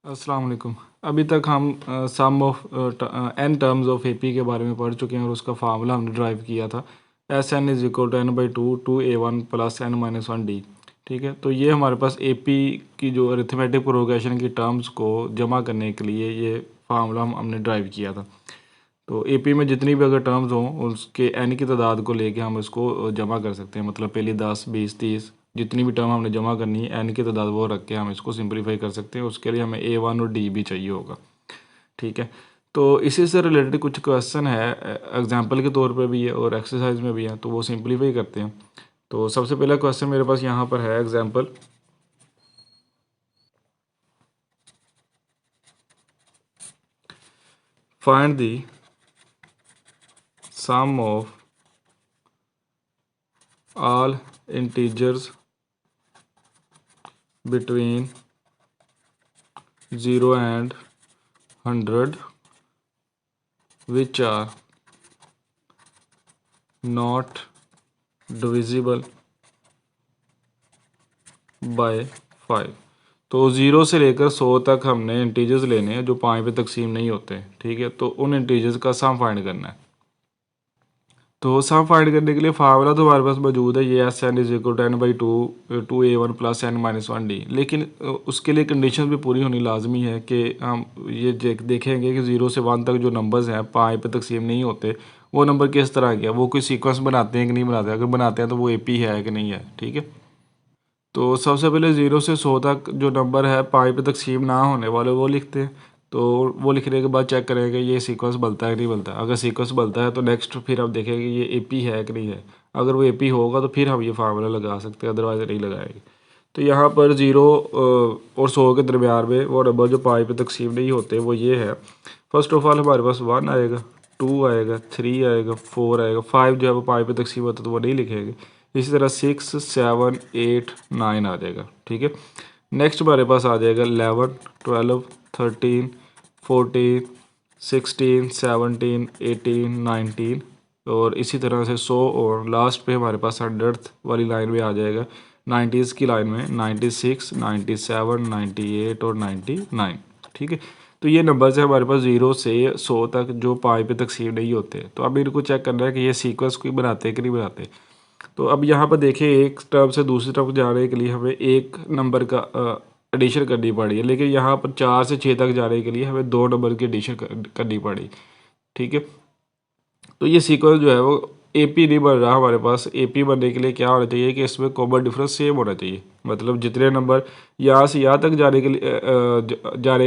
अस्सलाम वालेकुम। अभी तक हम sum of n terms of AP के बारे में पढ़ चुके हैं और उसका फार्मूला हमने ड्राइव किया था। S N is equal to N by two A one plus N minus one D. ठीक है, तो ये हमारे पास एपी की जो अरिथमेटिक प्रोग्रेशन की टर्म्स को जमा करने के लिए ये फार्मूला हमने ड्राइव किया था। तो एपी में जितनी भी अगर टर्म्स हों उसके एन की तादाद को लेके हम इसको जमा कर सकते हैं। मतलब पहली 10, 20, 30 जितनी भी टर्म हमने जमा करनी है एन की तादाद वो रख के हम इसको सिंपलीफाई कर सकते हैं। उसके लिए हमें ए वन और डी भी चाहिए होगा। ठीक है, तो इसी से रिलेटेड कुछ क्वेश्चन है, एग्जाम्पल के तौर पर भी है और एक्सरसाइज में भी है, तो वो सिंपलीफाई करते हैं। तो सबसे पहला क्वेश्चन मेरे पास यहाँ पर है example. Find the sum of all integers between 0 and 100 which are not divisible by 5। तो 0 से लेकर 100 तक हमने इंटीजर्स लेने हैं जो 5 पे तकसीम नहीं होते। ठीक है, तो उन इंटीजर्स का सम फाइंड करना है। तो सम फाइंड करने के लिए फार्मूला तो हमारे पास मौजूद है, ये S N is equal to N by two A one plus N minus one D. लेकिन उसके लिए कंडीशन भी पूरी होनी लाजमी है कि हम ये देखेंगे कि 0 से 1 तक जो नंबर्स हैं 5 पे तकसीम नहीं होते, वो नंबर किस तरह के हैं, वो कोई सीक्वेंस बनाते हैं कि नहीं बनाते। अगर बनाते हैं तो वो ए पी है कि नहीं है। ठीक है, तो सबसे पहले 0 से 100 तक जो नंबर है 5 पे तकसीम ना होने वाले वो लिखते हैं। तो वो लिखने के बाद चेक करेंगे ये सीक्वेंस बनता है कि नहीं बनता। अगर सीक्वेंस बनता है तो नेक्स्ट फिर हम देखेंगे ये एपी है कि नहीं है। अगर वो एपी होगा तो फिर हम ये फार्मूला लगा सकते हैं, अदरवाइज नहीं लगाएंगे। तो यहाँ पर 0 और 100 के दरमियान में वो नंबर जो 5 पे तकसीम नहीं होते वो ये है। फर्स्ट ऑफ ऑल हमारे पास 1 आएगा, 2 आएगा, 3 आएगा, 4 आएगा। 5 जो है वो 5 पे तकसीम होता है तो वो नहीं लिखेंगे। इसी तरह 6, 7, 8, 9 आ जाएगा। ठीक है, नेक्स्ट हमारे पास आ जाएगा 11, 12, 13, 14, 16, 17, 18, 19 और इसी तरह से 100 और लास्ट पे हमारे पास 100th वाली लाइन में आ जाएगा। 90s की लाइन में 96, 97, 98 और 99। ठीक है, तो ये नंबर्स है हमारे पास 0 से 100 तक जो 5 पे तकसीम नहीं होते। तो अब इनको चेक करना है कि ये सीक्वेंस कोई बनाते हैं कि नहीं बनाते। तो अब यहाँ पर देखिए एक टर्म से दूसरी टर्म जाने के लिए हमें एक नंबर का एडिशन करनी पड़ी है, लेकिन यहाँ पर 4 से 6 तक जाने के लिए हमें 2 नंबर की एडिशन करनी पड़ी। ठीक है, तो ये सीक्वेंस जो है वो एपी नहीं बन रहा हमारे पास। एपी बनने के लिए क्या होना चाहिए कि इसमें कॉमन डिफरेंस सेम होना चाहिए। मतलब जितने नंबर यहाँ से यहाँ तक जाने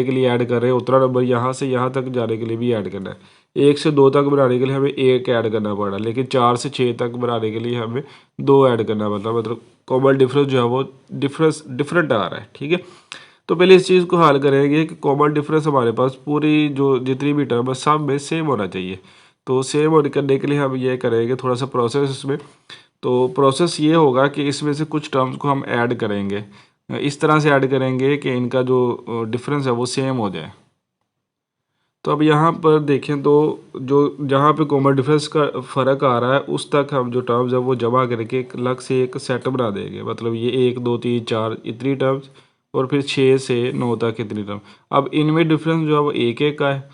के लिए ऐड कर रहे हैं उतना नंबर यहाँ से यहाँ तक जाने के लिए भी ऐड करना है। 1 से 2 तक बनाने के लिए हमें 1 ऐड करना पड़ा, लेकिन 4 से 6 तक बनाने के लिए हमें 2 ऐड करना पड़ता। मतलब कॉमन डिफरेंस जो है वो डिफरेंट आ रहा है। ठीक है, तो पहले इस चीज़ को हल करेंगे कि कॉमन डिफरेंस हमारे पास पूरी जो जितनी भी टर्म है सब में सेम होना चाहिए। तो सेम और करने के लिए हम ये करेंगे थोड़ा सा प्रोसेस इसमें। तो प्रोसेस ये होगा कि इसमें से कुछ टर्म्स को हम ऐड करेंगे, इस तरह से ऐड करेंगे कि इनका जो डिफरेंस है वो सेम हो जाए। तो अब यहाँ पर देखें तो जो जहाँ पे कॉमन डिफरेंस का फ़र्क आ रहा है उस तक हम जो टर्म्स है वो जमा करके एक अलग से एक सेट बना देंगे। मतलब ये 1, 2, 3, 4 इतनी टर्म्स और फिर 6 से 9 तक इतनी टर्म। अब इनमें डिफरेंस जो है वो एक एक का है,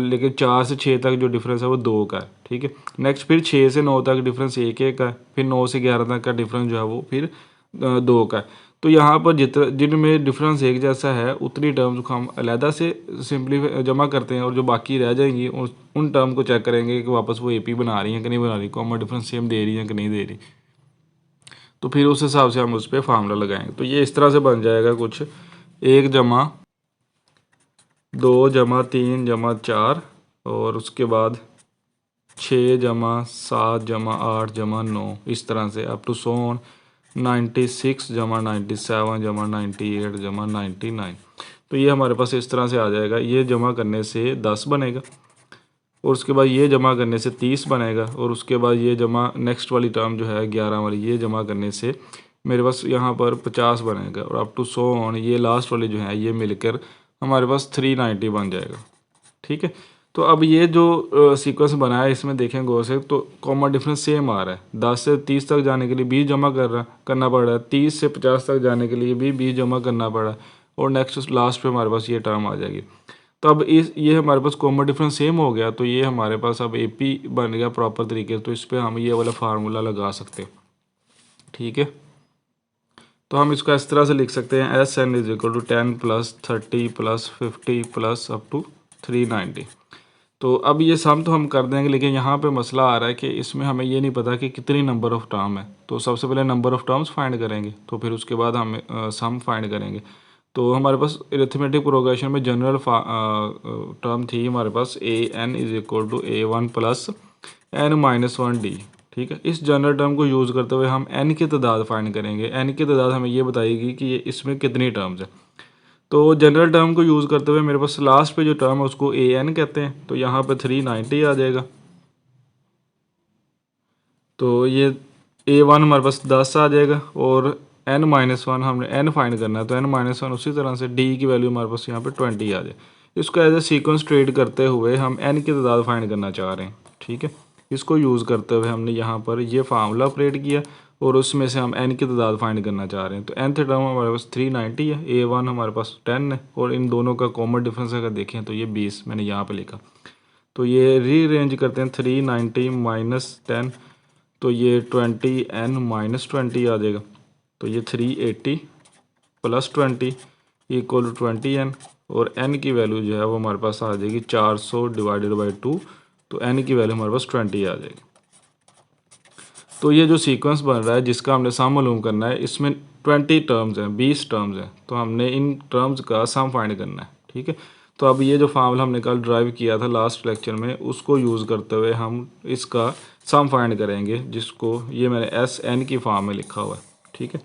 लेकिन 4 से 6 तक जो डिफरेंस है वो 2 का है। ठीक है, नेक्स्ट फिर 6 से 9 तक डिफरेंस एक एक का है, फिर 9 से 11 तक का डिफरेंस जो है वो फिर 2 का है। तो यहाँ पर जिनमें डिफरेंस एक जैसा है उतनी टर्म्स को हम अलहदा से सिंपली जमा करते हैं और जो बाकी रह जाएंगी उन टर्म को चेक करेंगे कि वापस वो एपी बना रही हैं कि नहीं बना रही, कॉमन डिफरेंस सेम दे रही हैं कि नहीं दे रही। तो फिर उस हिसाब से हम उस पर फार्मूला लगाएंगे। तो ये इस तरह से बन जाएगा कुछ 1 जमा 2 जमा 3 जमा 4 और उसके बाद 6 जमा 7 जमा 8 जमा 9 इस तरह से अप टू 96 जमा 97 जमा 98 जमा 99। तो ये हमारे पास इस तरह से आ जाएगा। ये जमा करने से 10 बनेगा और उसके बाद ये जमा करने से 30 बनेगा और उसके बाद ये जमा नेक्स्ट वाली टर्म जो है 11 वाली ये जमा करने से मेरे पास यहाँ पर 50 बनेगा और अप टू ये लास्ट वाली जो है ये मिलकर हमारे पास 390 बन जाएगा। ठीक है, तो अब ये जो सीक्वेंस बना है इसमें देखें गौर से तो कॉमन डिफरेंस सेम आ रहा है। 10 से 30 तक जाने के लिए 20 जमा करना पड़ रहा है, 30 से 50 तक जाने के लिए भी 20 जमा करना पड़ा और नेक्स्ट लास्ट पे हमारे पास ये टर्म आ जाएगी। तो अब ये हमारे पास कॉमन डिफरेंस सेम हो गया, तो ये हमारे पास अब AP बन गया प्रॉपर तरीके से। तो इस पर हम ये वाला फार्मूला लगा सकते हैं, ठीक है। तो हम इसको इस तरह से लिख सकते हैं SN is equal to 10 plus 30 plus 50 plus up to 390। तो अब ये सम तो हम कर देंगे, लेकिन यहाँ पे मसला आ रहा है कि इसमें हमें ये नहीं पता कि कितनी नंबर ऑफ़ टर्म है। तो सबसे पहले नंबर ऑफ़ टर्म्स फाइंड करेंगे, तो फिर उसके बाद हम सम फाइंड करेंगे। तो हमारे पास अरिथमेटिक प्रोग्रेशन में जनरल टर्म थी हमारे पास AN is equal to A1 plus N-1D, ठीक है। इस जनरल टर्म को यूज़ करते हुए हम n की तादाद फाइंड करेंगे। n की तादाद हमें ये बताएगी कि ये इसमें कितनी टर्म्स है। तो जनरल टर्म को यूज़ करते हुए मेरे पास लास्ट पे जो टर्म है उसको AN कहते हैं। तो यहाँ पे 390 आ जाएगा। तो ये A1 हमारे पास 10 आ जाएगा और N-1 हमने n फाइंड करना है, तो N-1 उसी तरह से D की वैल्यू हमारे पास यहाँ पे 20 आ जाए। इसको एज ए सीक्वेंस ट्रीट करते हुए हम n की तादाद फाइंड करना चाह रहे हैं, ठीक है। इसको यूज़ करते हुए हमने यहाँ पर ये फार्मूला ऑपरेट किया और उसमें से हम n की तादाद फाइंड करना चाह रहे हैं। तो nth टर्म हमारे पास 390 है, A1 हमारे पास 10 है और इन दोनों का कॉमन डिफरेंस अगर देखें तो ये 20 मैंने यहाँ पे लिखा। तो ये रीअरेंज करते हैं, 390 माइनस 10, तो ये 20n-20 आ जाएगा। तो ये 380 प्लस 20 इक्वल टू 20n और n की वैल्यू जो है वो हमारे पास आ जाएगी 400 डिवाइडेड बाई 2। तो n की वैल्यू हमारे पास 20 आ जाएगी। तो ये जो सीक्वेंस बन रहा है जिसका हमने सम मालूम करना है, इसमें 20 टर्म्स हैं, 20 टर्म्स हैं। तो हमने इन टर्म्स का सम फाइंड करना है, ठीक है। तो अब ये जो फार्मूला हमने कल ड्राइव किया था लास्ट लेक्चर में, उसको यूज़ करते हुए हम इसका सम फाइंड करेंगे, जिसको ये मैंने SN की फॉर्म में लिखा हुआ है, ठीक है।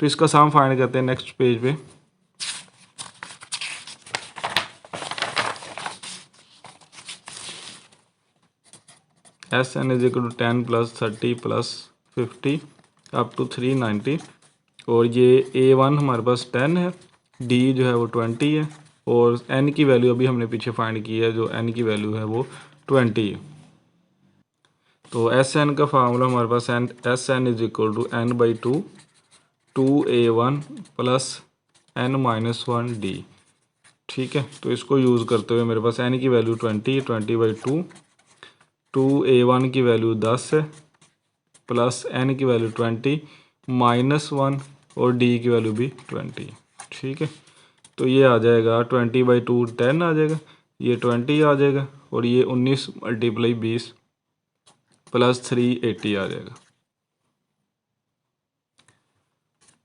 तो इसका सम फाइंड करते हैं नेक्स्ट पेज पे। SN is equal to 10 plus 30 plus 50 to to 390 और ये A1 हमारे पास 10 है, D जो है वो 20 है और n की वैल्यू अभी हमने पीछे फाइंड की है, जो n की वैल्यू है वो 20 है। तो SN का फार्मूला हमारे पास SN is equal to n/2 2A1 plus N-1D, ठीक है। तो इसको यूज़ करते हुए मेरे पास n की वैल्यू 20/2, 2A1 की वैल्यू 10 है प्लस n की वैल्यू 20 -1 और D की वैल्यू भी 20, ठीक है। तो ये आ जाएगा 20/2 10 आ जाएगा, ये 20 आ जाएगा और ये 19 × 20 प्लस 380 आ जाएगा।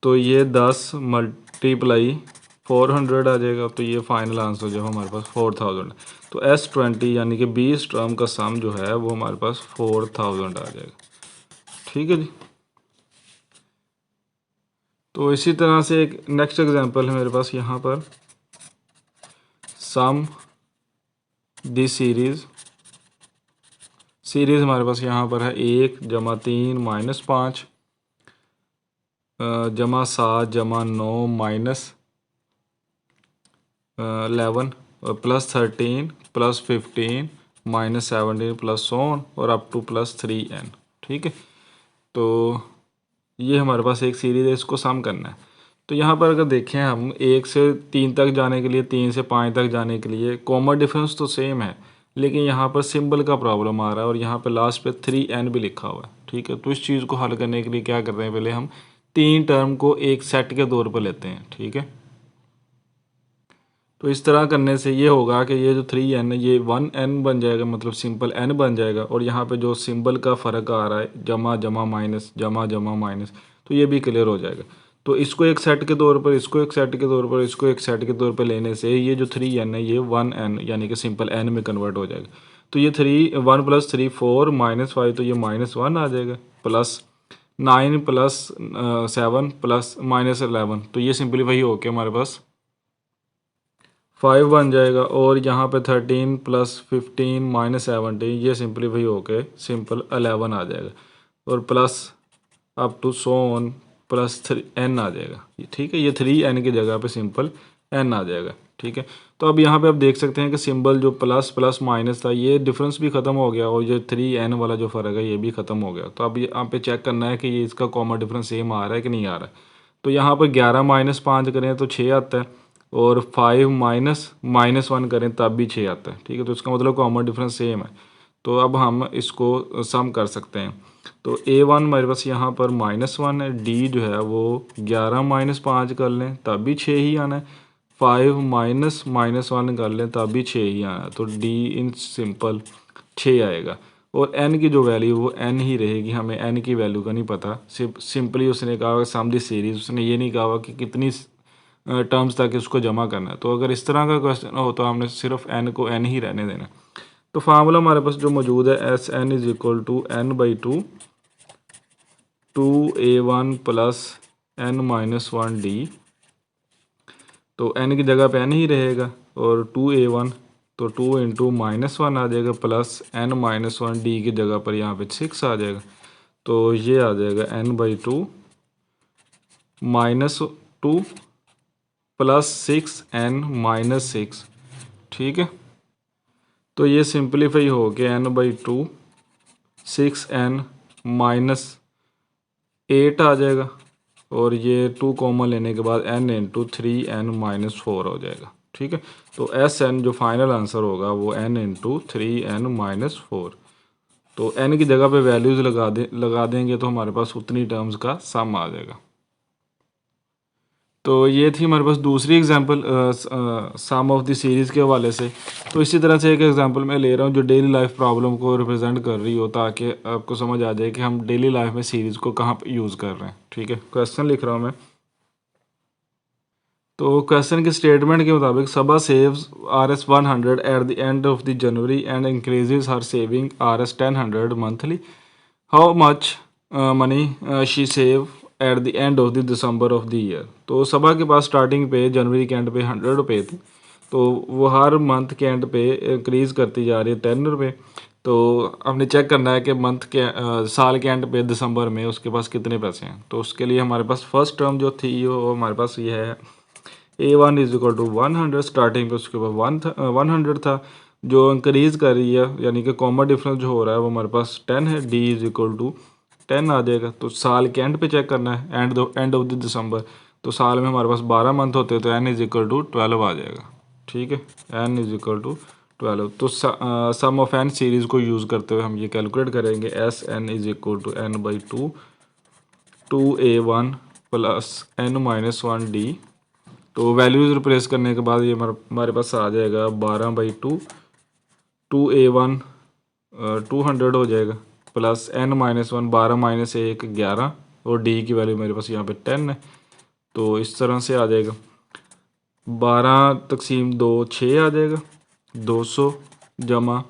तो ये 10 × 400 आ जाएगा। तो ये फाइनल आंसर जो है हमारे पास 4000। तो S20 यानी कि 20 टर्म का सम जो है वो हमारे पास 4000 आ जाएगा, ठीक है जी। तो इसी तरह से एक नेक्स्ट एग्जांपल है मेरे पास यहाँ पर, सम दी सीरीज़ हमारे पास यहाँ पर है 1 जमा 3 माइनस 5 जमा 7 जमा 9 माइनस 11 और plus 13 plus 15 minus 17 plus on और अप टू प्लस 3n, ठीक है। तो ये हमारे पास एक सीरीज़ है, इसको सम करना है। तो यहाँ पर अगर देखें हम 1 से 3 तक जाने के लिए, 3 से 5 तक जाने के लिए कॉमन डिफरेंस तो सेम है, लेकिन यहाँ पर सिंबल का प्रॉब्लम आ रहा है और यहाँ पर लास्ट पे 3n भी लिखा हुआ है, ठीक है। तो इस चीज़ को हल करने के लिए क्या करते हैं, पहले हम 3 टर्म को एक सेट के तौर पर लेते हैं, ठीक है। तो इस तरह करने से ये होगा कि ये जो 3n है ये 1n बन जाएगा, मतलब सिंपल n बन जाएगा। और यहाँ पे जो सिंबल का फ़र्क आ रहा है, जमा जमा माइनस, जमा जमा माइनस, तो ये भी क्लियर हो जाएगा। तो इसको एक सेट के तौर पर, इसको एक सेट के तौर पर, इसको एक सेट के तौर पर लेने से ये जो 3n है ये 1n यानी कि सिंपल n में कन्वर्ट हो जाएगा। तो ये 1 + 3 4 -5, तो ये -1 आ जाएगा, प्लस 9 + 7 प्लस -11, तो ये सिंपलीफाई होके हमारे पास 5 बन जाएगा। और यहाँ पे 13 + 15 - 17, ये सिंपलीफाई होके सिंपल 11 आ जाएगा और plus up to so on plus 3n आ जाएगा, ठीक है। ये 3n की जगह पे सिंपल n आ जाएगा, ठीक है। तो अब यहाँ पे आप देख सकते हैं कि सिंबल जो प्लस प्लस माइनस था ये डिफरेंस भी ख़त्म हो गया और ये 3n वाला जो फ़र्क है ये भी ख़त्म हो गया। तो अब यहाँ पे चेक करना है कि ये इसका कॉमन डिफरेंस सेम आ रहा है कि नहीं आ रहा है। तो यहाँ पर 11 - 5 करें तो 6 आता है, और 5 माइनस 1 करें तब भी 6 आता है, ठीक है। तो इसका मतलब कॉमन डिफरेंस सेम है। तो अब हम इसको सम कर सकते हैं। तो A1 हमारे पास यहाँ पर -1 है, D जो है वो 11 माइनस 5 कर लें तब भी 6 ही आना है, 5 -1 कर लें तब भी 6 ही आना है। तो D इन सिंपल 6 आएगा। और n की जो वैल्यू वो n ही रहेगी, हमें n की वैल्यू का नहीं पता। सिंपली उसने कहा सम द सीरीज, उसने ये नहीं कहा कि कितनी टर्म्स तक उसको जमा करना है। तो अगर इस तरह का क्वेश्चन हो तो हमने सिर्फ n को n ही रहने देना। तो फार्मूला हमारे पास जो मौजूद है Sn is equal to n/2 2a1 plus n-1d। तो n की जगह पे n ही रहेगा और 2a1 तो 2 इंटू -1 आ जाएगा प्लस n-1d की जगह पर यहाँ पे 6 आ जाएगा। तो ये आ जाएगा n/2 -2 प्लस 6n-6, ठीक है। तो ये सिंप्लीफाई हो गया n/2 6n-8 आ जाएगा और ये 2 कॉमन लेने के बाद n इंटू 3n-4 हो जाएगा, ठीक है। तो Sn जो फाइनल आंसर होगा वो n इंटू 3n-4। तो n की जगह पे वैल्यूज़ लगा देंगे तो हमारे पास उतनी टर्म्स का सम आ जाएगा। तो ये थी हमारे पास दूसरी example sum of the series के हवाले से। तो इसी तरह से एक एग्जांपल मैं ले रहा हूँ जो डेली लाइफ प्रॉब्लम को रिप्रेजेंट कर रही हो, ताकि आपको समझ आ जाए कि हम डेली लाइफ में सीरीज़ को कहाँ पे यूज़ कर रहे हैं, ठीक है। क्वेश्चन लिख रहा हूँ मैं। तो क्वेश्चन के स्टेटमेंट के मुताबिक Saba saves Rs 100 at the end of the January and increases हर saving Rs 1000 monthly. How much money she save at the end of the December of the year. तो सबा के पास स्टार्टिंग पे जनवरी के एंड पे 100 रुपये थे, तो वो हर मंथ के एंड पे इंक्रीज़ करती जा रही है 10 रुपये। तो हमने चेक करना है कि मंथ के साल के एंड पे दिसंबर में उसके पास कितने पैसे हैं। तो उसके लिए हमारे पास फर्स्ट टर्म जो थी वो हमारे पास ये है A1 is equal to 100। Starting पे उसके पास 100 था, जो इंक्रीज़ कर रही है यानी कि कॉमन डिफरेंस जो हो रहा है वो हमारे पास 10 है, D इज इक्वल टू 10 आ जाएगा। तो साल के एंड पे चेक करना है, एंड ऑफ द दिसंबर। तो साल में हमारे पास 12 मंथ होते हैं, तो n इज इक्वल टू 12 आ जाएगा, ठीक है। n is equal to 12। तो सम ऑफ n सीरीज़ को यूज़ करते हुए हम ये कैलकुलेट करेंगे। Sn is equal to n/2 2a1 plus n-1d। तो वैल्यूज़ रिप्लेस करने के बाद ये हमारे पास आ जाएगा 12/2 2a1 200 हो जाएगा प्लस n-1 12 माइनस 1 11 और d की वैल्यू मेरे पास यहाँ पे 10 है। तो इस तरह से आ जाएगा 12 तकसीम 2 6 आ जाएगा, 200 जमा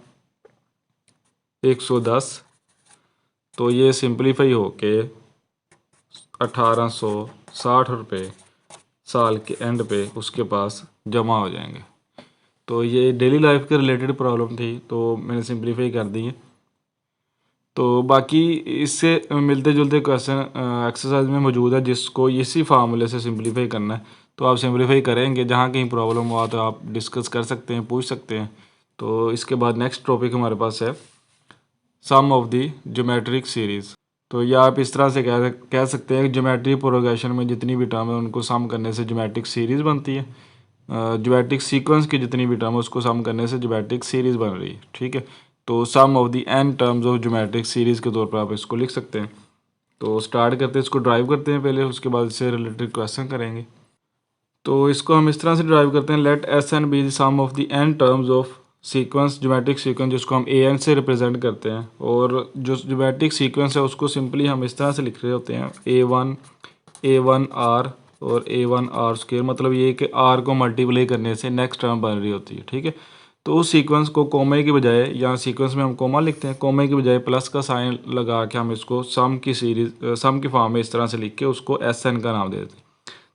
110। तो ये सिंप्लीफाई होके 1860 रुपये साल के एंड पे उसके पास जमा हो जाएंगे। तो ये डेली लाइफ के रिलेटेड प्रॉब्लम थी, तो मैंने सिंप्लीफाई कर दी है। तो बाकी इससे मिलते जुलते क्वेश्चन एक्सरसाइज में मौजूद है, जिसको इसी फार्मूले से सिंप्लीफाई करना है। तो आप सिंप्लीफाई करेंगे, जहाँ कहीं प्रॉब्लम हुआ तो आप डिस्कस कर सकते हैं, पूछ सकते हैं। तो इसके बाद नेक्स्ट टॉपिक हमारे पास है सम ऑफ द ज्योमेट्रिक सीरीज़। तो या आप इस तरह से कह सकते हैं कि ज्योमेट्री प्रोग्रेशन में जितनी भी टर्म है उनको सम करने से ज्योमेट्रिक सीरीज़ बनती है। ज्योमेट्रिक सीक्वेंस की जितनी भी टर्म है उसको सम करने से ज्योमेट्रिक सीरीज़ बन रही है, ठीक है। तो sum of the n terms of geometric series के तौर पर आप इसको लिख सकते हैं। तो स्टार्ट करते हैं, इसको ड्राइव करते हैं पहले, उसके बाद इससे रिलेटेड क्वेश्चन करेंगे। तो इसको हम इस तरह से ड्राइव करते हैं, let Sn be the sum of the n terms of sequence geometric sequence, जिसको हम an से रिप्रेजेंट करते हैं। और जो ज्योमेट्रिक सीक्वेंस है उसको सिंपली हम इस तरह से लिख रहे होते हैं a1 r और a1 r स्क्वायर। मतलब ये कि r को मल्टीप्लाई करने से नेक्स्ट टर्म बन रही होती है, ठीक है। तो उस सीक्वेंस को कोमे की बजाय, यहाँ सीक्वेंस में हम कोमा लिखते हैं, कोमे की बजाय प्लस का साइन लगा के हम इसको सम की सीरीज सम की फॉर्म में इस तरह से लिख के उसको Sn का नाम दे देते हैं।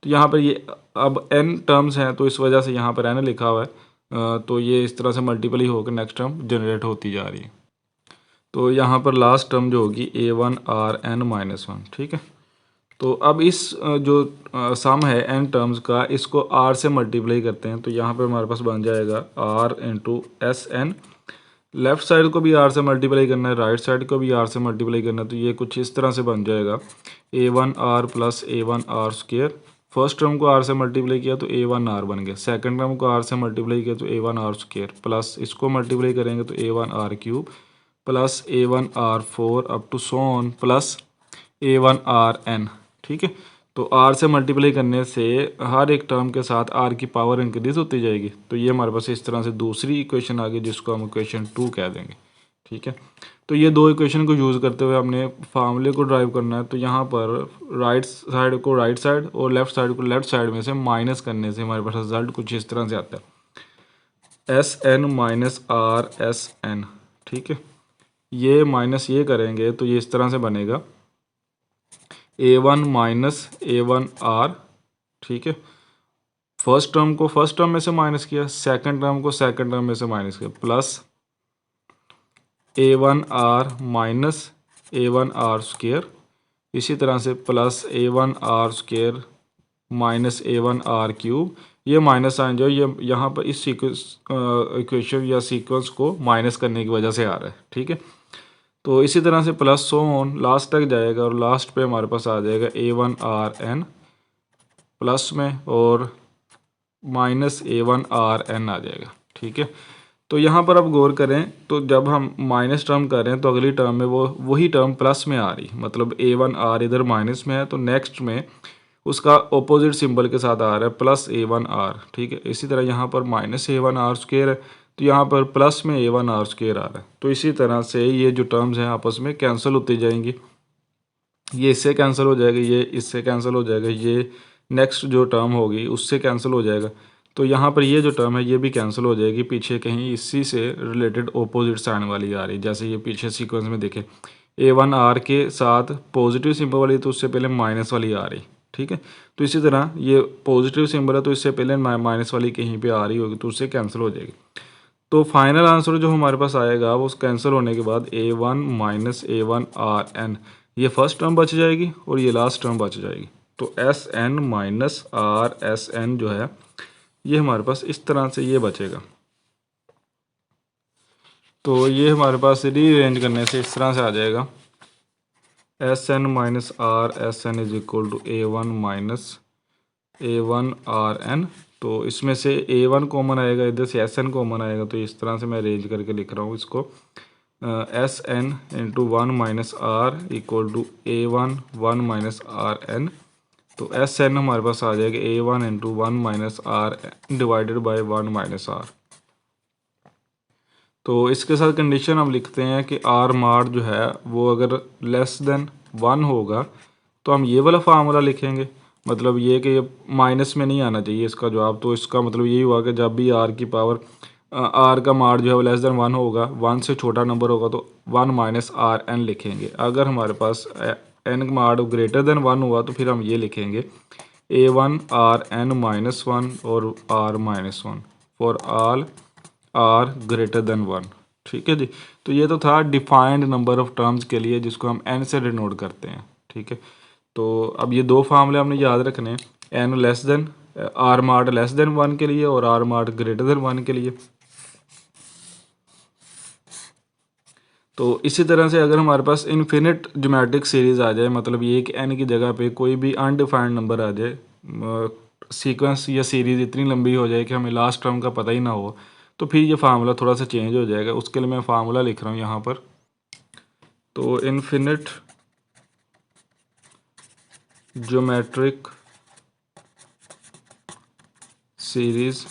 तो यहाँ पर ये अब n टर्म्स हैं तो इस वजह से यहाँ पर n लिखा हुआ है। तो ये इस तरह से मल्टीप्लाई होकर नेक्स्ट टर्म जनरेट होती जा रही है। तो यहाँ पर लास्ट टर्म जो होगी a1 r n-1, ठीक है। तो अब इस जो सम है n टर्म्स का, इसको r से मल्टीप्लाई करते हैं। तो यहाँ पर हमारे पास बन जाएगा r into Sn। Left side को भी r से मल्टीप्लाई करना है, राइट साइड को भी r से मल्टीप्लाई करना है। तो ये कुछ इस तरह से बन जाएगा a1 r plus a1 r square first term को आर से मल्टीप्लाई किया तो ए वन आर बन गया, सेकेंड टर्म को आर से मल्टीप्लाई किया तो a one are square, plus इसको मल्टीप्लाई करेंगे तो a one r cube, plus a one r four up to so on, plus a one are n. ठीक है, तो आर से मल्टीप्लाई करने से हर एक टर्म के साथ आर की पावर इंक्रीज होती जाएगी। तो ये हमारे पास इस तरह से दूसरी इक्वेशन आ गई जिसको हम इक्वेशन 2 कह देंगे। ठीक है, तो ये दो इक्वेशन को यूज़ करते हुए हमने फार्मूले को ड्राइव करना है। तो यहाँ पर राइट साइड को राइट साइड और लेफ्ट साइड को लेफ्ट साइड में से माइनस करने से हमारे पास रिजल्ट कुछ इस तरह से आता है, S N minus R S N. ठीक है, ये माइनस ये करेंगे तो ये इस तरह से बनेगा a one minus A one r. ठीक है, फर्स्ट टर्म को फर्स्ट टर्म में से माइनस किया, सेकंड टर्म को सेकंड टर्म में से माइनस किया, plus a one r minus A one are square, इसी तरह से plus a one are square minus A one r cube. ये माइनस साइन जो ये यहाँ पर इस इक्वेशन या सीक्वेंस को माइनस करने की वजह से आ रहा है। ठीक है, तो इसी तरह से प्लस सो ऑन लास्ट तक जाएगा और लास्ट पे हमारे पास आ जाएगा a one are n plus में और minus A one are n आ जाएगा। ठीक है, तो यहाँ पर अब गौर करें तो जब हम माइनस टर्म कर रहे हैं तो अगली टर्म में वही टर्म प्लस में आ रही, मतलब ए वन आर इधर माइनस में है तो नेक्स्ट में उसका ऑपोजिट सिंबल के साथ आ रहा है प्लस ए वन आर। ठीक है, इसी तरह यहाँ पर minus A one are square है तो यहाँ पर प्लस में ए वन आर स्क्वेयर आ रहा है। तो इसी तरह से ये जो टर्म्स हैं आपस में कैंसिल होती जाएंगी, ये इससे कैंसिल हो जाएगा, ये इससे कैंसिल हो जाएगा, ये नेक्स्ट जो टर्म होगी उससे कैंसिल हो जाएगा। तो यहाँ पर ये जो टर्म है ये भी कैंसिल हो जाएगी, पीछे कहीं इसी से रिलेटेड ऑपोजिट साइन वाली आ रही, जैसे ये पीछे सीक्वेंस में देखें ए वन आर के साथ पॉजिटिव सिंबल वाली तो उससे पहले माइनस वाली आ रही। ठीक है, तो इसी तरह ये पॉजिटिव सिंबल है तो इससे पहले माइनस वाली कहीं पे आ रही होगी तो उससे कैंसिल हो जाएगी। तो फाइनल आंसर जो हमारे पास आएगा वो कैंसिल होने के बाद a one minus A one are n, ये फर्स्ट टर्म बच जाएगी और ये लास्ट टर्म बच जाएगी। तो s N minus R S n जो है ये हमारे पास इस तरह से ये बचेगा। तो ये हमारे पास रीअरेंज करने से इस तरह से आ जाएगा S N minus R S N is equal to A one minus A one are N. तो इसमें से ए वन कॉमन आएगा, इधर से एस एन कॉमन आएगा, तो इस तरह से मैं अरेंज करके लिख रहा हूँ इसको, s n into one minus r equal to A one one minus are N. तो एस एन हमारे पास आ जाएगा a one into one minus r divided by one minus are. तो इसके साथ कंडीशन हम लिखते हैं कि आर मार जो है वो अगर लेस देन वन होगा तो हम ये वाला फार्मूला लिखेंगे, मतलब ये कि ये माइनस में नहीं आना चाहिए इसका जवाब। तो इसका मतलब यही हुआ कि जब भी आर की पावर आर का मार जो है वो लेस देन वन होगा, वन से छोटा नंबर होगा तो वन माइनस आर एन लिखेंगे। अगर हमारे पास n mod greater than one हुआ तो फिर हम ये लिखेंगे a one are n minus one और r minus one for all r greater than one. ठीक है जी, तो ये तो था डिफाइंड नंबर ऑफ टर्म्स के लिए जिसको हम एन से डिनोट करते हैं। ठीक है, तो अब ये दो फार्मूले हमने याद रखने हैं, n less than r mod less than one के लिए और r mod greater than one के लिए। तो इसी तरह से अगर हमारे पास इन्फिनिट ज्योमेट्रिक सीरीज आ जाए, मतलब ये कि एन की जगह पे कोई भी अनडिफाइंड नंबर आ जाए, सीक्वेंस या सीरीज इतनी लंबी हो जाए कि हमें लास्ट टर्म का पता ही ना हो, तो फिर ये फार्मूला थोड़ा सा चेंज हो जाएगा। उसके लिए मैं फार्मूला लिख रहा हूँ यहाँ पर। तो इन्फिनिट ज्योमेट्रिक सीरीज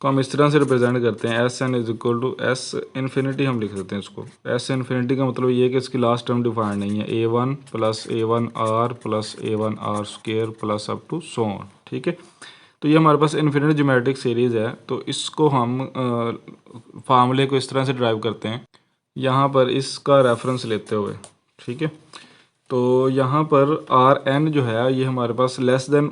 को हम इस तरह से रिप्रेजेंट करते हैं, S N is equal to S infinity हम लिख देते हैं इसको। एस इन्फिनिटी का मतलब ये है कि इसकी लास्ट टर्म डिफाइंड नहीं है, a one plus a one r plus a one are square plus up to so on. ठीक है, तो ये हमारे पास इन्फिनिट ज्योमेट्रिक सीरीज़ है। तो इसको हम फार्मूले को इस तरह से ड्राइव करते हैं, यहाँ पर इसका रेफरेंस लेते हुए। ठीक है, तो यहाँ पर आर एन जो है ये हमारे पास लेस देन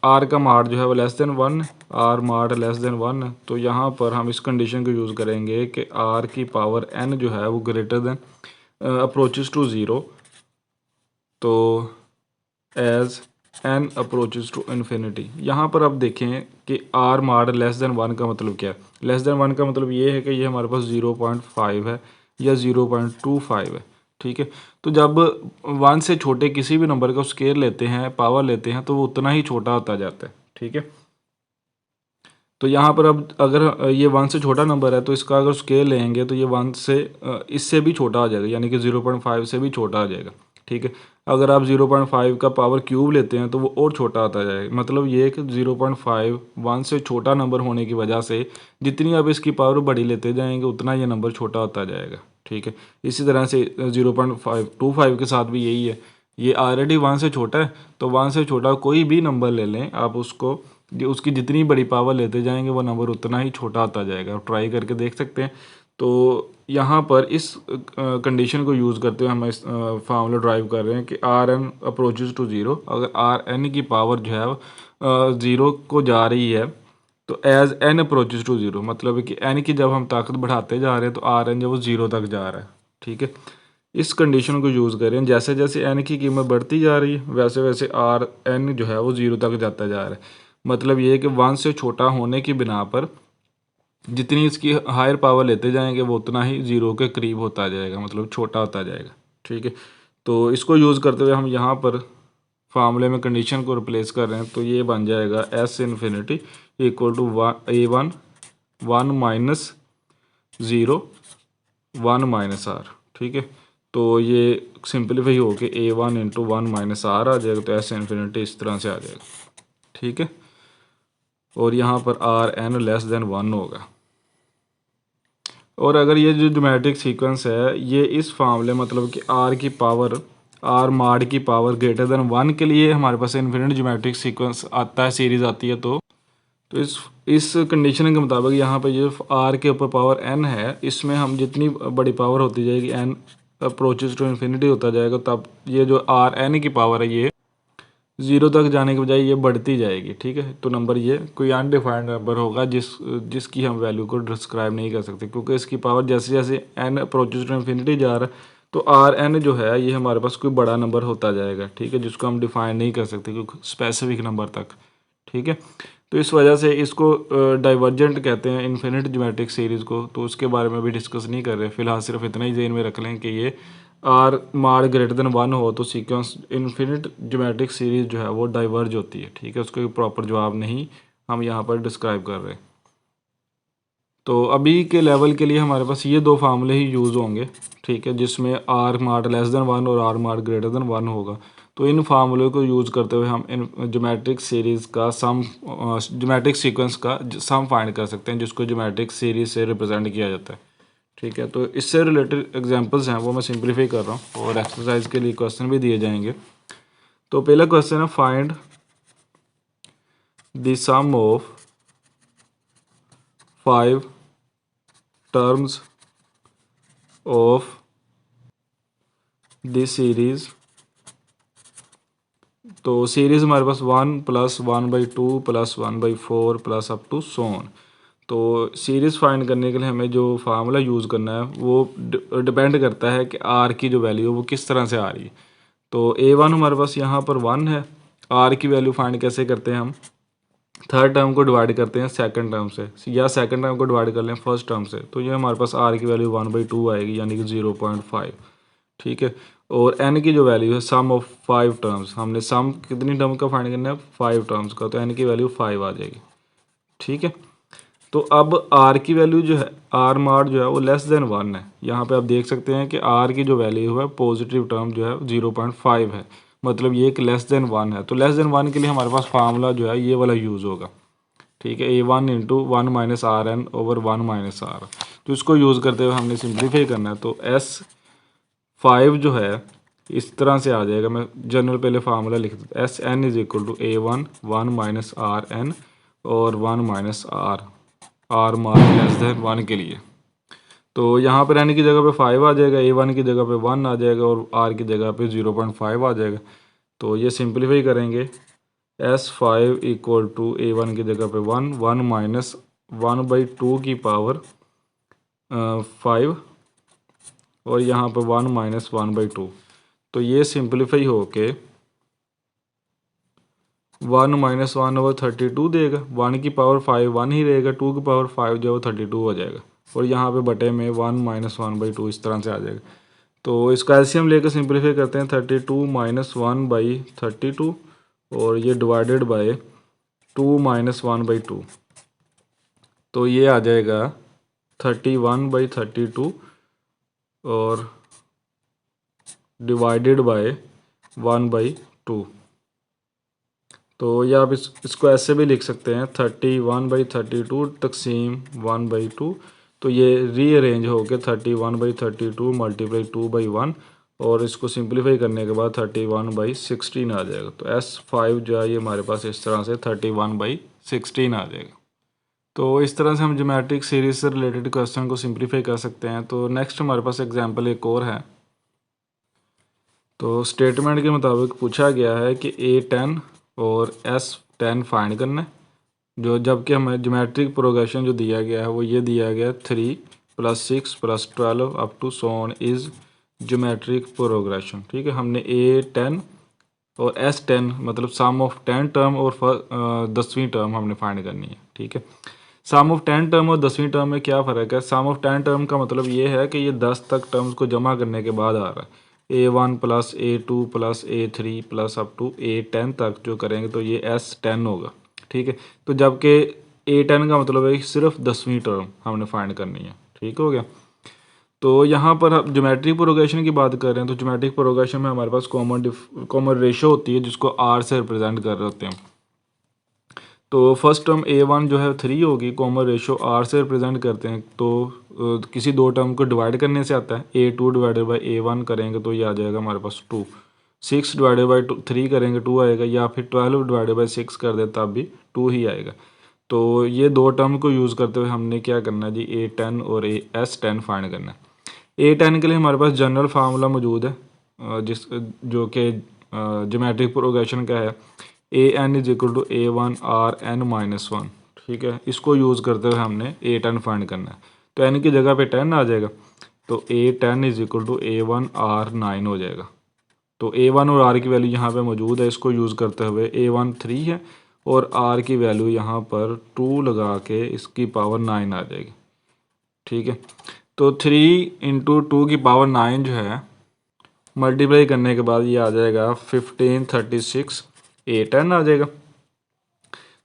आर का मार्ड जो है वो less than one, r mod less than one. तो यहाँ पर हम इस कंडीशन को यूज़ करेंगे कि आर की पावर एन जो है वो greater than approaches to zero. तो as n approaches to infinity, यहाँ पर अब देखें कि r mod less than one का मतलब क्या है। लेस देन वन का मतलब ये है कि ये हमारे पास 0.5 है या 0.25 है। ठीक है। तो जब 1 से छोटे किसी भी नंबर का स्क्वायर लेते हैं, पावर लेते हैं, तो वो उतना ही छोटा होता जाता है। ठीक है। तो यहाँ पर अब अगर ये 1 से छोटा नंबर है तो इसका अगर स्केल लेंगे तो ये 1 से इससे भी छोटा आ जाएगा, यानी कि 0.5 से भी छोटा आ जाएगा। ठीक है। अगर आप 0.5 का पावर क्यूब लेते हैं तो वो और छोटा आता जाएगा। मतलब ये कि 0.5 1 से छोटा नंबर होने की वजह से जितनी आप इसकी पावर बड़ी लेते जाएंगे उतना ये नंबर छोटा होता जाएगा। ठीक है। इसी तरह से 0.525 के साथ भी यही है। ये ऑलरेडी 1 से छोटा है, तो 1 से छोटा कोई भी नंबर ले लें आप, उसको जो उसकी जितनी बड़ी पावर लेते जाएंगे वो नंबर उतना ही छोटा आता जाएगा। आप ट्राई करके देख सकते हैं। तो यहाँ पर इस कंडीशन को यूज़ करते हुए हम इस फार्मूला ड्राइव कर रहे हैं कि R N approaches to zero. अगर आर एन की पावर जो है ज़ीरो को जा रही है तो as N approaches to zero, मतलब कि एन की जब हम ताकत बढ़ाते जा रहे हैं तो आर एन जो वो ज़ीरो तक जा रहा है। ठीक है। इस कंडीशन को यूज़ करें, जैसे जैसे एन की कीमत बढ़ती जा रही है वैसे वैसे आर एन जो है वो ज़ीरो तक जाता जा रहा है। मतलब ये है कि 1 से छोटा होने की बिना पर जितनी इसकी हायर पावर लेते जाएंगे वो उतना ही ज़ीरो के करीब होता जाएगा, मतलब छोटा होता जाएगा। ठीक है। तो इसको यूज़ करते हुए हम यहाँ पर फार्मूले में कंडीशन को रिप्लेस कर रहे हैं, तो ये बन जाएगा S infinity equal to A1 1 minus zero 1 minus R. ठीक है। तो ये सिंपलीफाई होके A1 इंटू 1 माइनस आर आ जाएगा, तो एस इन्फिनिटी इस तरह से आ जाएगा। ठीक है। और यहाँ पर आर एन लेस देन 1 होगा। और अगर ये जो ज्योमेट्रिक सीक्वेंस है ये इस फार्मूले मतलब कि आर की पावर आर माड की पावर ग्रेटर देन 1 के लिए हमारे पास इन्फिनिट ज्योमेट्रिक सीक्वेंस आता है, सीरीज आती है। तो इस कंडीशन के मुताबिक यहाँ पर जो आर के ऊपर पावर एन है इसमें हम जितनी बड़ी पावर होती जाएगी एन अप्रोचेज टू इन्फिनिटी होता जाएगा, तब ये जो आर एन की पावर है ये ज़ीरो तक जाने के बजाय ये बढ़ती जाएगी। ठीक है। तो नंबर ये कोई अनडिफाइंड नंबर होगा जिसकी हम वैल्यू को डिस्क्राइब नहीं कर सकते, क्योंकि इसकी पावर जैसे जैसे एन अप्रोचेज टू इन्फिनिटी जा रहा है तो आर एन जो है ये हमारे पास कोई बड़ा नंबर होता जाएगा। ठीक है। जिसको हम डिफाइन नहीं कर सकते कोई स्पेसिफिक नंबर तक। ठीक है। तो इस वजह से इसको डाइवर्जेंट कहते हैं इन्फिनिट ज्योमेट्रिक सीरीज़ को, तो उसके बारे में भी डिस्कस नहीं कर रहे फिलहाल। सिर्फ इतना ही ज़हन में रख लें कि ये आर माड ग्रेटर देन 1 हो तो सीक्वेंस इन्फिनिट ज्योमेट्रिक सीरीज़ जो है वो डाइवर्ज होती है। ठीक है। उसका प्रॉपर जवाब नहीं हम यहाँ पर डिस्क्राइब कर रहे। तो अभी के लेवल के लिए हमारे पास ये दो फार्मूले ही यूज़ होंगे। ठीक है। जिसमें आर माड लेस देन 1 और आर माड ग्रेटर देन 1 होगा। तो इन फार्मूले को यूज़ करते हुए हम इन ज्योमेट्रिक सीरीज़ का सम ज्योमेट्रिक सीक्वेंस का सम फाइंड कर सकते हैं, जिसको ज्योमेट्रिक सीरीज़ से रिप्रेजेंट किया जाता है। ठीक है। तो इससे रिलेटेड एग्जांपल्स हैं वो मैं सिंप्लीफाई कर रहा हूँ और एक्सरसाइज के लिए क्वेश्चन भी दिए जाएंगे। तो पहला क्वेश्चन है find the sum of 5 terms of the series. तो सीरीज़ हमारे पास 1 plus 1/2 plus 1/4 plus up to so on. तो सीरीज़ फाइंड करने के लिए हमें जो फार्मूला यूज़ करना है वो डिपेंड करता है कि आर की जो वैल्यू है वो किस तरह से आ रही है। तो A1 हमारे पास यहाँ पर 1 है। आर की वैल्यू फाइंड कैसे करते हैं हम, थर्ड टर्म को डिवाइड करते हैं सेकंड टर्म से, या सेकंड टर्म को डिवाइड कर लें फर्स्ट टर्म से, तो ये हमारे पास आर की वैल्यू 1/2 आएगी, यानी कि 0.5। ठीक है। और एन की जो वैल्यू है सम ऑफ 5 टर्म्स, हमने सम कितनी टर्म का फाइंड करना है 5 टर्म्स का, तो एन की वैल्यू 5 आ जाएगी। ठीक है। तो अब आर की वैल्यू जो है आर मार्ड जो है वो लेस देन 1 है। यहाँ पे आप देख सकते हैं कि आर की जो वैल्यू है पॉजिटिव टर्म जो है 0.5 है, मतलब ये एक लेस देन 1 है। तो लेस देन 1 के लिए हमारे पास फार्मूला जो है ये वाला यूज़ होगा। ठीक है। A1 into 1 minus are N over 1 minus are. तो इसको यूज़ करते हुए हमने सिंप्लीफाई करना है। तो S5 जो है इस तरह से आ जाएगा। मैं जनरल पहले फार्मूला लिख देता हूँ। SN is equal to A1 1 minus are N और 1 minus R mark less than 1 के लिए। तो यहाँ पर एन की जगह पे 5 आ जाएगा, A1 की जगह पे 1 आ जाएगा और आर की जगह पे 0.5 आ जाएगा। तो ये सिंप्लीफाई करेंगे। S5 इक्वल टू A1 की जगह पे 1 माइनस 1/2 की पावर 5 और यहाँ पे 1 माइनस 1/2। तो ये सिंप्लीफाई होके 1 माइनस 1/32 देगा। 1 की पावर 5 1 ही रहेगा, 2 की पावर 5 जो है 32 हो जाएगा, और यहाँ पे बटे में 1 माइनस 1/2 इस तरह से आ जाएगा। तो इसका एलसीएम लेकर सिंप्लीफाई करते हैं 32 माइनस 1/32 और ये डिवाइडेड बाय 2 माइनस 1/2, तो ये आ जाएगा 31/32 और डिवाइडेड बाय 1/2। तो या आप इसको ऐसे भी लिख सकते हैं 31/32 तकसीम 1/2। तो ये रीअरेंज होकर 31/32 मल्टीप्लाई 2/1 और इसको सिंप्लीफाई करने के बाद 31/16 आ जाएगा। तो S5 जो है ये हमारे पास इस तरह से 31/16 आ जाएगा। तो इस तरह से हम ज्योमेट्रिक सीरीज से रिलेटेड क्वेश्चन को सिंप्लीफाई कर सकते हैं। तो नेक्स्ट हमारे पास एग्जांपल एक और है। तो स्टेटमेंट के मुताबिक पूछा गया है कि A10 और S10 फाइंड करना है, जो जबकि हमें ज्योमेट्रिक प्रोग्रेशन जो दिया गया है वो ये दिया गया है 3 + 6 + 12 up to so on is geometric progression. ठीक है, हमने A10 और S10 मतलब सम ऑफ 10 टर्म और 10वीं टर्म हमने फाइंड करनी है। ठीक है, सम ऑफ 10 टर्म और 10वीं टर्म में क्या फ़र्क है? सम ऑफ 10 टर्म का मतलब ये है कि ये 10 तक टर्म्स को जमा करने के बाद आ रहा है। A1 + A2 + A3 + up to A10 तक जो करेंगे तो ये S10 होगा। ठीक है, तो जबकि A10 का मतलब है कि सिर्फ 10वीं टर्म हमने फाइंड करनी है। ठीक हो गया। तो यहाँ पर हम ज्योमेट्रिक प्रोग्रेशन की बात कर रहे हैं। तो ज्योमेट्रिक प्रोग्रेशन में हमारे पास कॉमन रेशो होती है जिसको R से रिप्रेजेंट कर रहे होते हैं। तो फर्स्ट टर्म A1 जो है 3 होगी, कॉमन रेशो R से रिप्रेजेंट करते हैं। तो किसी दो टर्म को डिवाइड करने से आता है। A2 डिवाइडेड बाई A1 करेंगे तो ये आ जाएगा हमारे पास 2। 6 डिवाइडेड बाई 3 करेंगे 2 आएगा, या फिर 12 डिवाइडेड बाई 6 कर दे तब भी 2 ही आएगा। तो ये दो टर्म को यूज़ करते हुए हमने क्या करना है जी, A10 और S10 फाइंड करना है। A10 के लिए हमारे पास जनरल फार्मूला मौजूद है जिस जो कि ज्योमेट्रिक प्रोग्रेशन का है, AN = A1 RN-1। ठीक है, इसको यूज़ करते हुए हमने A10 फाइंड करना है। तो N की जगह पे 10 आ जाएगा, तो A10 = A1 R9 हो जाएगा। तो A1 और R की वैल्यू यहाँ पे मौजूद है, इसको यूज़ करते हुए A1 3 है और R की वैल्यू यहाँ पर 2 लगा के इसकी पावर 9 आ जाएगी। ठीक है, तो 3 × 2 की पावर 9 जो है मल्टीप्लाई करने के बाद ये आ जाएगा 1536 A10 आ जाएगा।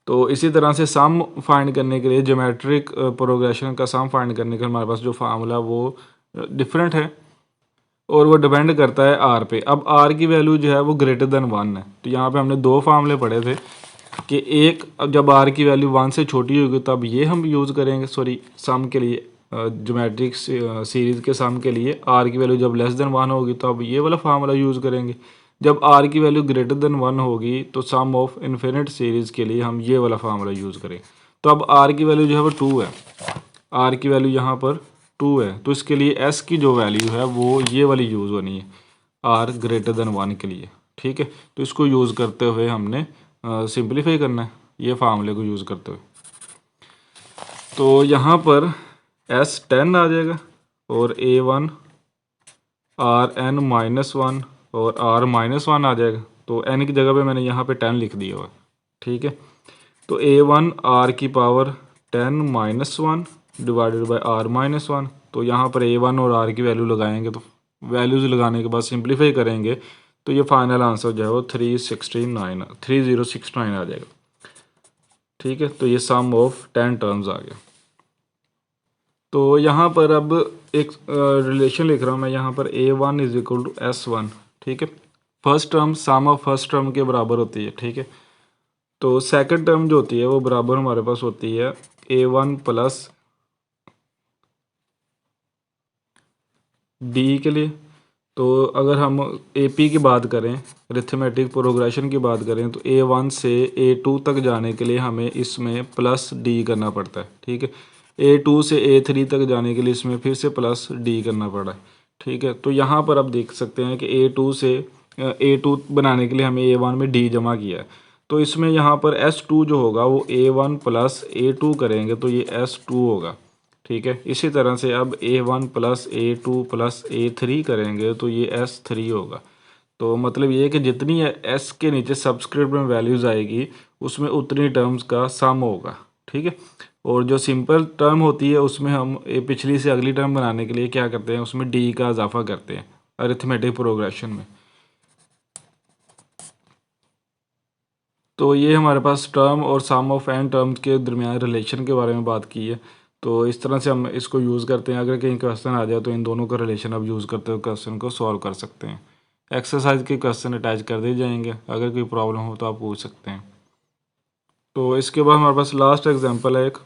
तो इसी तरह से सम फाइंड करने के लिए ज्योमेट्रिक प्रोग्रेशन का सम फाइंड करने के लिए हमारे पास जो फार्मूला वो डिफरेंट है और वो डिपेंड करता है R पे। अब R की वैल्यू जो है वो >1 है। तो यहाँ पे हमने दो फार्मूले पढ़े थे कि एक, अब जब R की वैल्यू 1 से छोटी होगी तब ये हम यूज़ करेंगे, सॉरी सम के लिए, ज्योमेट्रिक सीरीज़ के सम के लिए R की वैल्यू जब <1 होगी तो अब ये वाला फार्मूला यूज़ करेंगे। जब R की वैल्यू >1 होगी तो सम ऑफ इन्फिनिट सीरीज़ के लिए हम ये वाला फार्मूला यूज़ करेंगे। तो अब R की वैल्यू जो है वो 2 है, R की वैल्यू यहाँ पर 2 है, तो इसके लिए S की जो वैल्यू है वो ये वाली यूज़ होनी है R >1 के लिए। ठीक है, तो इसको यूज़ करते हुए हमने सिंप्लीफाई करना है ये फार्मूले को यूज़ करते हुए। तो यहाँ पर S10 आ जाएगा और A1 RN-1 और R-1 आ जाएगा। तो n की जगह पे मैंने यहाँ पे 10 लिख दिया हुआ। ठीक है, तो A1 R की पावर 10 - 1 डिवाइडेड बाई R-1। तो यहाँ पर A1 और R की वैल्यू लगाएंगे, तो वैल्यूज़ लगाने के बाद सिंप्लीफाई करेंगे तो ये फाइनल आंसर जो है वो 3069 आ जाएगा। ठीक है, तो ये सम ऑफ 10 टर्म्स आ गया। तो यहाँ पर अब एक रिलेशन लिख रहा हूँ मैं यहाँ पर A1 = S1। ठीक है, first term sum of first term के बराबर होती है। ठीक है, तो सेकंड टर्म जो होती है वो बराबर हमारे पास होती है A1 + D के लिए। तो अगर हम AP की बात करें, अरिथमेटिक प्रोग्रेशन की बात करें, तो A1 से A2 तक जाने के लिए हमें इसमें +D करना पड़ता है। ठीक है, A2 से A3 तक जाने के लिए इसमें फिर से +D करना पड़ा है। ठीक है, तो यहाँ पर आप देख सकते हैं कि A2 से A2 बनाने के लिए हमें A1 में D जमा किया है। तो इसमें यहाँ पर S2 जो होगा वो A1 + A2 करेंगे तो ये S2 होगा। ठीक है, इसी तरह से अब A1 + A2 + A3 करेंगे तो ये S3 होगा। तो मतलब ये है कि जितनी S के नीचे सब्सक्रिप्ट में वैल्यूज़ आएगी उसमें उतनी टर्म्स का सम होगा। ठीक है, और जो सिंपल टर्म होती है उसमें हम पिछली से अगली टर्म बनाने के लिए क्या करते हैं, उसमें D का इजाफा करते हैं अरिथमेटिक प्रोग्रेशन में। तो ये हमारे पास टर्म और सम ऑफ एन टर्म्स के दरमियान रिलेशन के बारे में बात की है। तो इस तरह से हम इसको यूज़ करते हैं। अगर कहीं क्वेश्चन आ जाए तो इन दोनों का रिलेशन आप यूज़ करते हुए क्वेश्चन को सॉल्व कर सकते हैं। एक्सरसाइज के क्वेश्चन अटैच कर दिए जाएंगे, अगर कोई प्रॉब्लम हो तो आप पूछ सकते हैं। तो इसके बाद हमारे पास लास्ट एग्जांपल है एक,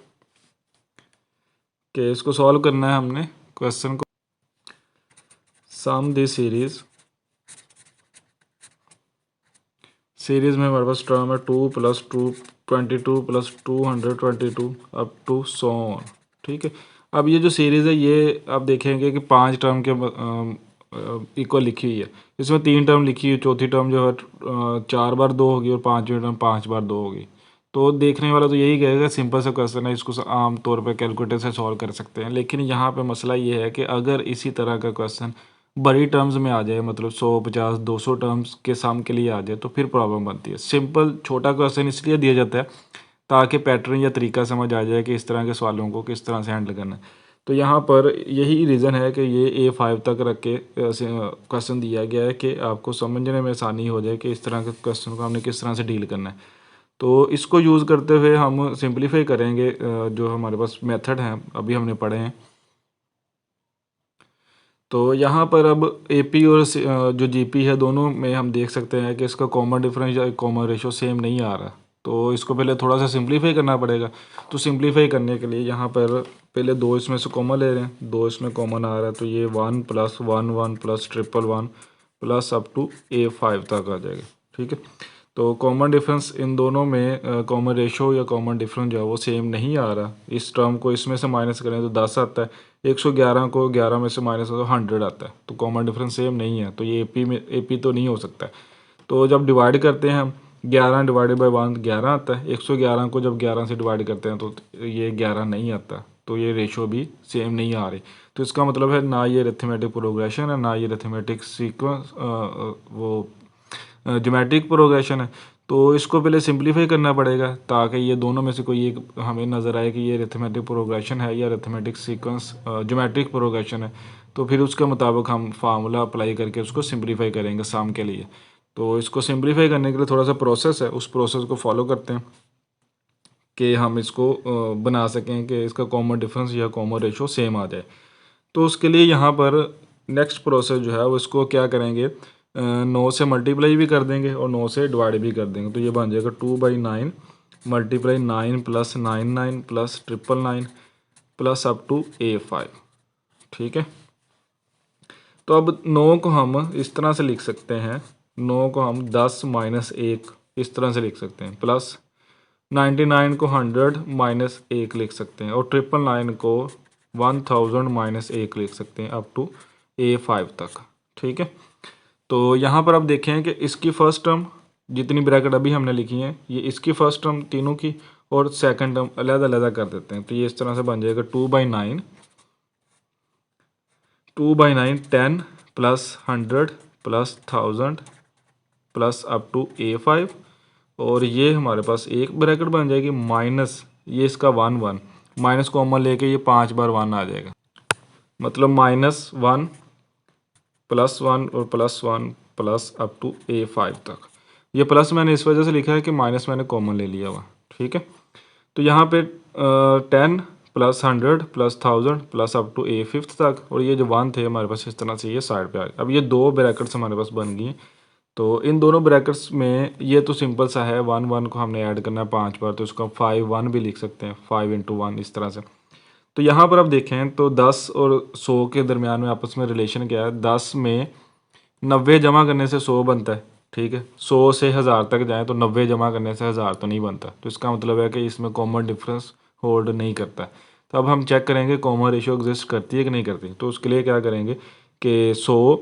कि इसको सॉल्व करना है हमने क्वेश्चन को। सम दी सीरीज़ में हमारे पास टर्म है 2 + 222 + 222 अप टू सो ऑन। ठीक है, अब ये जो सीरीज़ है ये आप देखेंगे कि 5 टर्म के इक्वल लिखी हुई है। इसमें 3 टर्म लिखी हुई, चौथी टर्म जो है 4 बार 2 होगी और 5वीं टर्म 5 बार 2 होगी। तो देखने वाला तो यही कहेगा सिंपल सा क्वेश्चन है, इसको आम तौर पे कैलकुलेटर से सॉल्व कर सकते हैं। लेकिन यहाँ पे मसला ये है कि अगर इसी तरह का क्वेश्चन बड़ी टर्म्स में आ जाए, मतलब 100, 50, 200 टर्म्स के सम के लिए आ जाए, तो फिर प्रॉब्लम बनती है। सिंपल छोटा क्वेश्चन इसलिए दिया जाता है ताकि पैटर्न या तरीका समझ आ जाए कि इस तरह के सवालों को किस तरह से हैंडल करना है। तो यहाँ पर यही रीज़न है कि ये A5 तक रख के क्वेश्चन दिया गया है कि आपको समझने में आसानी हो जाए कि इस तरह के क्वेश्चन को हमने किस तरह से डील करना है। तो इसको यूज़ करते हुए हम सिंप्लीफाई करेंगे जो हमारे पास मेथड हैं अभी हमने पढ़े हैं। तो यहाँ पर अब AP और जो GP है दोनों में हम देख सकते हैं कि इसका कॉमन डिफरेंस या कॉमन रेशो सेम नहीं आ रहा। तो इसको पहले थोड़ा सा सिंप्लीफाई करना पड़ेगा। तो सिंप्लीफाई करने के लिए यहाँ पर पहले 2 इसमें से कॉमन ले रहे हैं, 2 इसमें कॉमन आ रहा है, तो ये 1 + 1 1 + 1 प्लस अप टू A5 तक आ जाएगा। ठीक है, तो कॉमन डिफरेंस इन दोनों में कॉमन रेशो या कॉमन डिफरेंस जो है वो सेम नहीं आ रहा। इस टर्म को इसमें से माइनस करें तो 10 आता है, 111 को 11 में से माइनस करें तो 100 आता है। तो कॉमन डिफरेंस सेम नहीं है, तो ये AP तो नहीं हो सकता है। तो जब डिवाइड करते हैं हम 11 डिवाइडेड बाई 1 11 आता है, 111 को जब 11 से डिवाइड करते हैं तो ये 11 नहीं आता। तो ये रेशो भी सेम नहीं आ रही। तो इसका मतलब है ना ये अरिथमेटिक प्रोग्रेशन है, ना ये अरिथमेटिक सीक्वेंस वो ज्योमेट्रिक प्रोग्रेशन है। तो इसको पहले सिंप्लीफाई करना पड़ेगा ताकि ये दोनों में से कोई एक हमें नज़र आए कि ये अरिथमेटिक प्रोग्रेशन है या अरिथमेटिक सीक्वेंस ज्योमेट्रिक प्रोग्रेशन है। तो फिर उसके मुताबिक हम फार्मूला अप्लाई करके उसको सिंप्लीफाई करेंगे सम के लिए। तो इसको सिंप्लीफाई करने के लिए थोड़ा सा प्रोसेस है, उस प्रोसेस को फॉलो करते हैं कि हम इसको बना सकें कि इसका कॉमन डिफरेंस या कॉमन रेशो सेम आ जाए। तो उसके लिए यहाँ पर नेक्स्ट प्रोसेस जो है वो इसको क्या करेंगे, 9 से मल्टीप्लाई भी कर देंगे और 9 से डिवाइड भी कर देंगे। तो ये बन जाएगा 2/9 multiply 9 + 99 + 999 plus up to A5। ठीक है, तो अब 9 को हम इस तरह से लिख सकते हैं, 9 को हम 10 - 1 इस तरह से लिख सकते हैं, प्लस 99 को 100 - 1 लिख सकते हैं और 999 को 1000 - 1 लिख सकते हैं अप टू A5 तक। ठीक है, तो यहाँ पर आप देखें कि इसकी फ़र्स्ट टर्म जितनी ब्रैकेट अभी हमने लिखी है ये इसकी फ़र्स्ट टर्म तीनों की और सेकंड टर्म अलग-अलग कर देते हैं। तो ये इस तरह से बन जाएगा 2/9 10 + 100 + 1000 प्लस अप टू A5 और ये हमारे पास एक ब्रैकेट बन जाएगी माइनस ये इसका 1 1 माइनस कॉमन लेके ये 5 बार 1 आ जाएगा, मतलब -1 +1 और +1 प्लस अप टू A5 तक। ये प्लस मैंने इस वजह से लिखा है कि माइनस मैंने कॉमन ले लिया हुआ। ठीक है, तो यहाँ पे 10 + 100 + 1000 प्लस अप टू A5 तक और ये जो 1 थे हमारे पास इस तरह से ये साइड पे आ गए। अब ये 2 ब्रैकेट्स हमारे पास बन गई हैं। तो इन दोनों ब्रैकेट्स में ये तो सिंपल सा है, 1 1 को हमने ऐड करना है 5 बार, तो इसको 5 1 भी लिख सकते हैं, 5 × 1 इस तरह से। तो यहाँ पर आप देखें तो 10 और 100 के दरमियान में आपस में रिलेशन क्या है, 10 में 90 जमा करने से 100 बनता है। ठीक है, 100 से 1000 तक जाएँ तो 90 जमा करने से 1000 तो नहीं बनता। तो इसका मतलब है कि इसमें कॉमन डिफरेंस होल्ड नहीं करता। तो अब हम चेक करेंगे कॉमन रेशियो एग्जिस्ट करती है कि नहीं करती। तो उसके लिए क्या करेंगे कि 100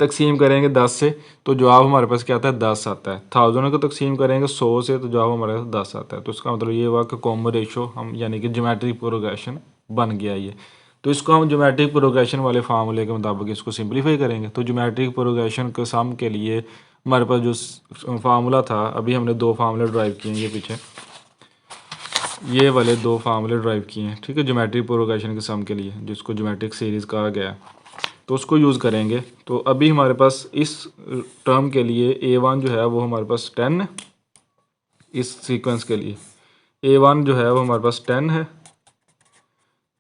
तकसीम करेंगे 10 से तो जवाब हमारे पास क्या आता है 10 आता है। 1000 को तकसीम करेंगे 100 से तो जवाब हमारे पास 10 आता है। तो इसका मतलब ये हुआ कि कॉमन रेशो हम यानी कि ज्योमेट्रिक प्रोग्रेशन बन गया ये। तो इसको हम ज्योमेट्रिक प्रोग्रेशन वाले फार्मूले के मुताबिक इसको सिंप्लीफाई करेंगे। तो ज्योमेट्रिक प्रोग्रेशन के सम के लिए हमारे पास जो फार्मूला था, अभी हमने 2 फार्मूले ड्राइव किए हैं, ये पीछे ये वाले 2 फार्मूले ड्राइव किए हैं। ठीक है, ज्योमेट्रिक प्रोग्रेशन के सम के लिए जिसको ज्योमेट्रिक सीरीज़ कहा गया है। तो उसको यूज़ करेंगे। तो अभी हमारे पास इस टर्म के लिए A1 जो है वो हमारे पास 10 है। इस सीक्वेंस के लिए A1 जो है वो हमारे पास 10 है,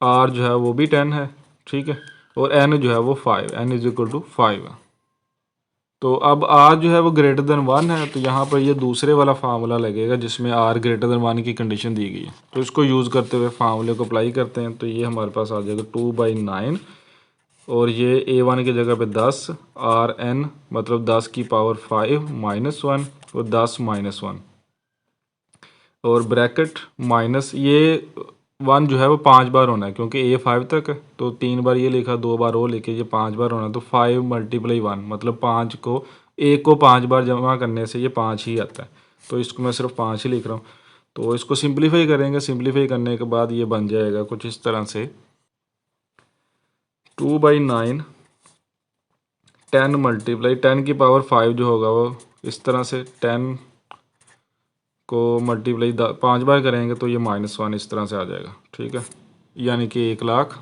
R जो है वो भी 10 है, ठीक है, और N जो है वो 5, N इज इक्वल टू 5 है। तो अब R जो है वो ग्रेटर देन 1 है, तो यहाँ पर ये दूसरे वाला फार्मूला लगेगा जिसमें R ग्रेटर देन 1 की कंडीशन दी गई है। तो इसको यूज़ करते हुए फार्मूले को अप्लाई करते हैं। तो ये हमारे पास आ जाएगा 2/9 और ये A1 की जगह पे 10, RN मतलब 10 की पावर 5 माइनस 1 और 10 माइनस 1 और ब्रैकेट माइनस ये 1 जो है वो 5 बार होना है क्योंकि A 5 तक है, तो 3 बार ये लिखा, 2 बार वो लिखे, ये 5 बार होना है। तो 5 × 1 मतलब 5 को 1 को 5 बार जमा करने से ये 5 ही आता है। तो इसको मैं सिर्फ 5 ही लिख रहा हूँ। तो इसको सिंप्लीफाई करेंगे, सिंप्लीफाई करने के बाद ये बन जाएगा कुछ इस तरह से 2/9 10 × 10 की पावर 5 जो होगा वो इस तरह से 10 को मल्टीप्लाई 5 बार करेंगे तो ये -1 इस तरह से आ जाएगा, ठीक है, यानी कि 1 लाख।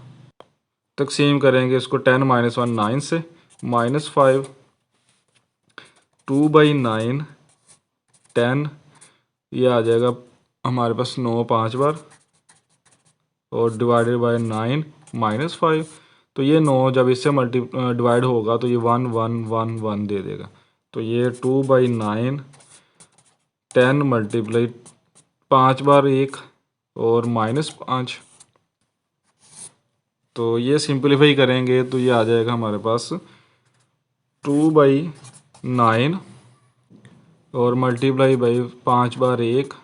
तकसीम करेंगे इसको 10 - 1 9 से, -5 2/9 10 ये आ जाएगा हमारे पास 9 5 बार और डिवाइडेड बाय 9 -5। तो ये 9 जब इससे डिवाइड होगा तो ये 1 1 1 1 दे देगा। तो ये 2/9 10 × 5 बार 1 और -5। तो ये सिंप्लीफाई करेंगे तो ये आ जाएगा हमारे पास 2/9 और मल्टीप्लाई बाई 5 बार 1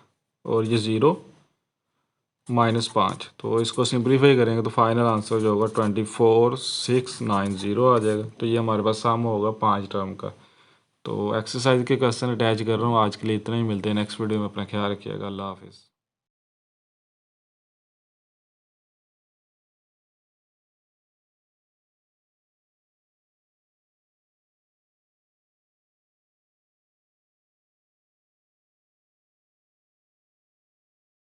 और ये 0 -5। तो इसको सिंप्लीफाई करेंगे तो फाइनल आंसर जो होगा 24690 आ जाएगा। तो ये हमारे पास सम होगा 5 टर्म का। तो एक्सरसाइज के क्वेश्चन अटैच कर रहा हूँ। आज के लिए इतना ही, मिलते हैं नेक्स्ट वीडियो में। अपना ख्याल रखिएगा। अल्लाह हाफिज़।